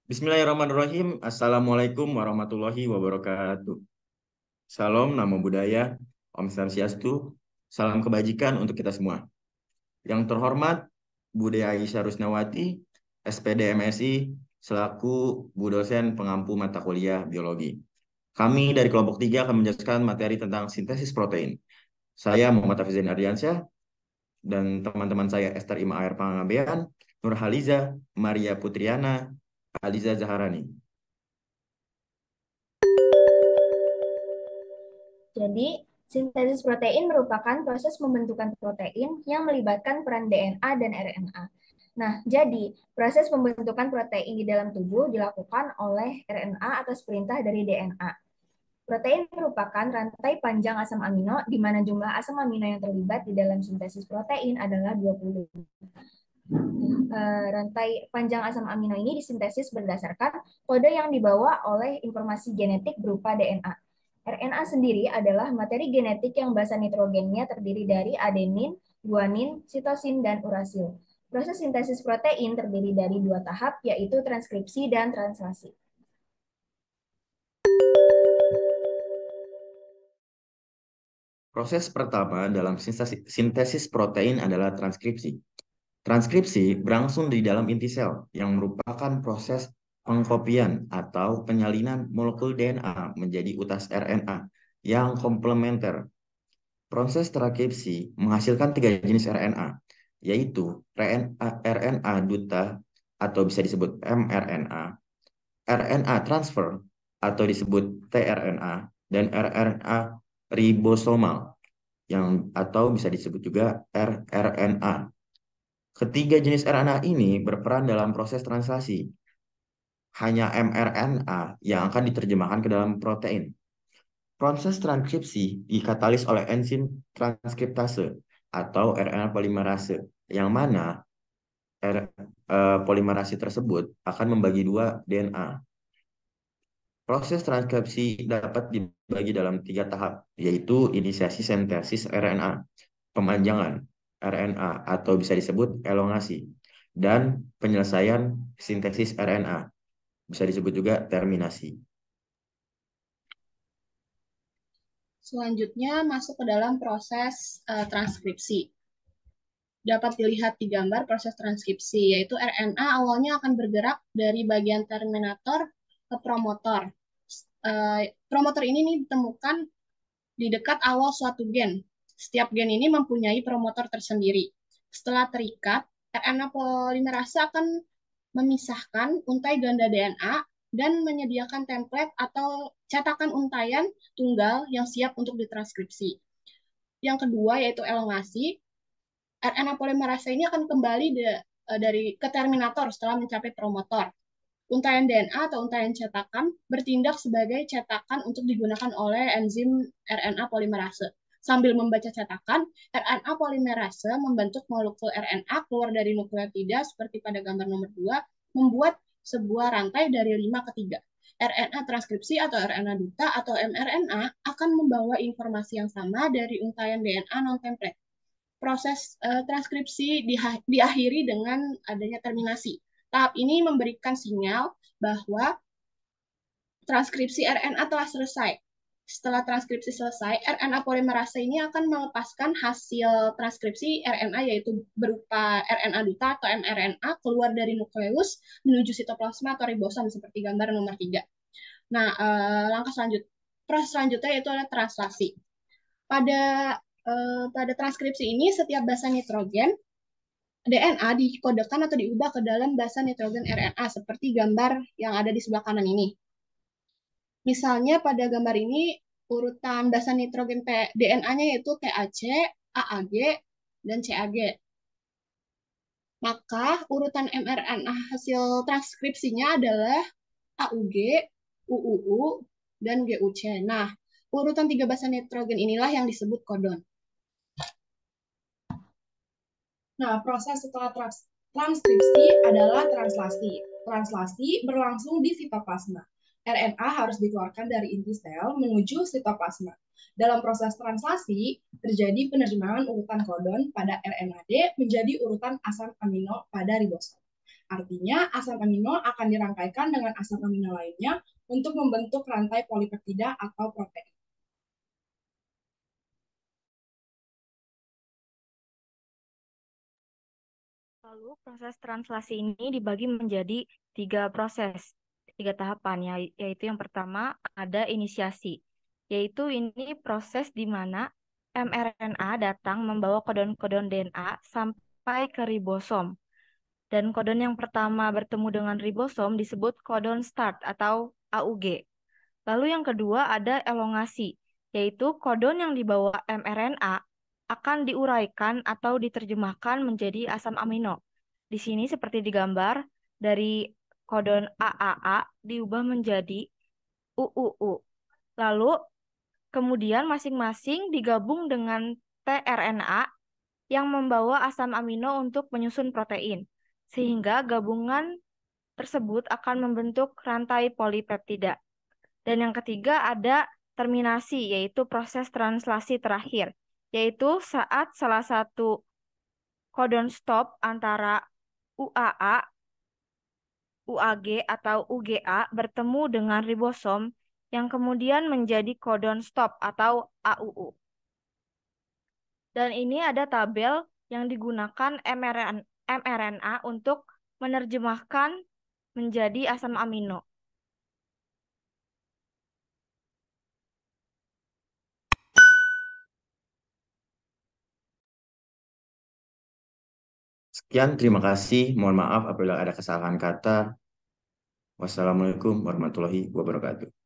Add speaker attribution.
Speaker 1: Bismillahirrahmanirrahim. Assalamualaikum warahmatullahi wabarakatuh. Salam, namo buddhaya, Om Swastiastu, salam kebajikan untuk kita semua. Yang terhormat, Bude Aisyah Rusnawati, SPD MSI, selaku Bu dosen pengampu mata kuliah biologi. Kami dari kelompok 3 akan menjelaskan materi tentang sintesis protein. Saya Muhammad Hafizin Ardiansyah dan teman-teman saya Esther Ima Air Pangabean, Nur Haliza, Maria Putriana, Aliza Zaharani.
Speaker 2: Jadi, sintesis protein merupakan proses pembentukan protein yang melibatkan peran DNA dan RNA. Nah, jadi proses pembentukan protein di dalam tubuh dilakukan oleh RNA atas perintah dari DNA. Protein merupakan rantai panjang asam amino di mana jumlah asam amino yang terlibat di dalam sintesis protein adalah 20. Rantai panjang asam amino ini disintesis berdasarkan kode yang dibawa oleh informasi genetik berupa DNA. RNA sendiri adalah materi genetik yang basa nitrogennya terdiri dari adenin, guanin, sitosin, dan urasil. Proses sintesis protein terdiri dari dua tahap, yaitu transkripsi dan translasi.
Speaker 1: Proses pertama dalam sintesis protein adalah transkripsi. Transkripsi berlangsung di dalam inti sel yang merupakan proses pengkopian atau penyalinan molekul DNA menjadi utas RNA yang komplementer. Proses transkripsi menghasilkan 3 jenis RNA, yaitu RNA duta atau bisa disebut mRNA, RNA transfer atau disebut tRNA, dan rRNA ribosomal yang atau bisa disebut juga rRNA. Ketiga jenis RNA ini berperan dalam proses translasi. Hanya mRNA yang akan diterjemahkan ke dalam protein. Proses transkripsi dikatalis oleh enzim transkriptase atau RNA polimerase, yang mana polimerase tersebut akan membagi dua DNA. Proses transkripsi dapat dibagi dalam 3 tahap, yaitu inisiasi sintesis RNA, pemanjangan RNA atau bisa disebut elongasi, dan penyelesaian sintesis RNA, bisa disebut juga terminasi.
Speaker 3: Selanjutnya masuk ke dalam proses transkripsi. Dapat dilihat di gambar proses transkripsi, yaitu RNA awalnya akan bergerak dari bagian terminator ke promotor. Promotor ini ditemukan di dekat awal suatu gen. Setiap gen ini mempunyai promotor tersendiri. Setelah terikat, RNA polimerase akan memisahkan untai ganda DNA dan menyediakan template atau cetakan untaian tunggal yang siap untuk ditranskripsi. Yang kedua yaitu elongasi. RNA polimerase ini akan kembali dari ke terminator setelah mencapai promotor. Untaian DNA atau untaian cetakan bertindak sebagai cetakan untuk digunakan oleh enzim RNA polimerase. Sambil membaca cetakan, RNA polimerase membentuk molekul RNA keluar dari nukleotida seperti pada gambar nomor 2, membuat sebuah rantai dari 5 ke 3. RNA transkripsi atau RNA duta atau mRNA akan membawa informasi yang sama dari untaian DNA non-template. Proses transkripsi diakhiri dengan adanya terminasi. Tahap ini memberikan sinyal bahwa transkripsi RNA telah selesai. Setelah transkripsi selesai, RNA polimerase ini akan melepaskan hasil transkripsi RNA yaitu berupa RNA duta atau mRNA keluar dari nukleus menuju sitoplasma atau ribosom seperti gambar nomor 3. Nah, proses selanjutnya yaitu adalah translasi. Pada transkripsi ini, setiap basa nitrogen DNA dikodekan atau diubah ke dalam basa nitrogen RNA seperti gambar yang ada di sebelah kanan ini. Misalnya pada gambar ini urutan basa nitrogen DNA-nya yaitu TAC, AAG, dan CAG. Maka urutan mRNA hasil transkripsinya adalah AUG, UUU, dan GUC. Nah, urutan 3 basa nitrogen inilah yang disebut kodon.
Speaker 4: Nah, proses setelah transkripsi adalah translasi. Translasi berlangsung di sitoplasma. RNA harus dikeluarkan dari inti sel menuju sitoplasma. Dalam proses translasi, terjadi penerimaan urutan kodon pada RNAD menjadi urutan asam amino pada ribosom. Artinya, asam amino akan dirangkaikan dengan asam amino lainnya untuk membentuk rantai polipeptida atau protein.
Speaker 5: Lalu proses translasi ini dibagi menjadi 3 tahapan, yaitu yang pertama ada inisiasi, yaitu ini proses di mana mRNA datang membawa kodon-kodon DNA sampai ke ribosom. Dan kodon yang pertama bertemu dengan ribosom disebut kodon start atau AUG. Lalu yang kedua ada elongasi, yaitu kodon yang dibawa mRNA akan diuraikan atau diterjemahkan menjadi asam amino. Di sini seperti digambar, dari kodon AAA diubah menjadi UUU. Lalu kemudian masing-masing digabung dengan tRNA yang membawa asam amino untuk menyusun protein, sehingga gabungan tersebut akan membentuk rantai polipeptida. Dan yang ketiga ada terminasi, yaitu proses translasi terakhir, yaitu saat salah satu kodon stop antara UAA, UAG, atau UGA bertemu dengan ribosom yang kemudian menjadi kodon stop atau AUU. Dan ini ada tabel yang digunakan mRNA untuk menerjemahkan menjadi asam amino.
Speaker 1: Sekian, terima kasih. Mohon maaf apabila ada kesalahan kata. Wassalamualaikum warahmatullahi wabarakatuh.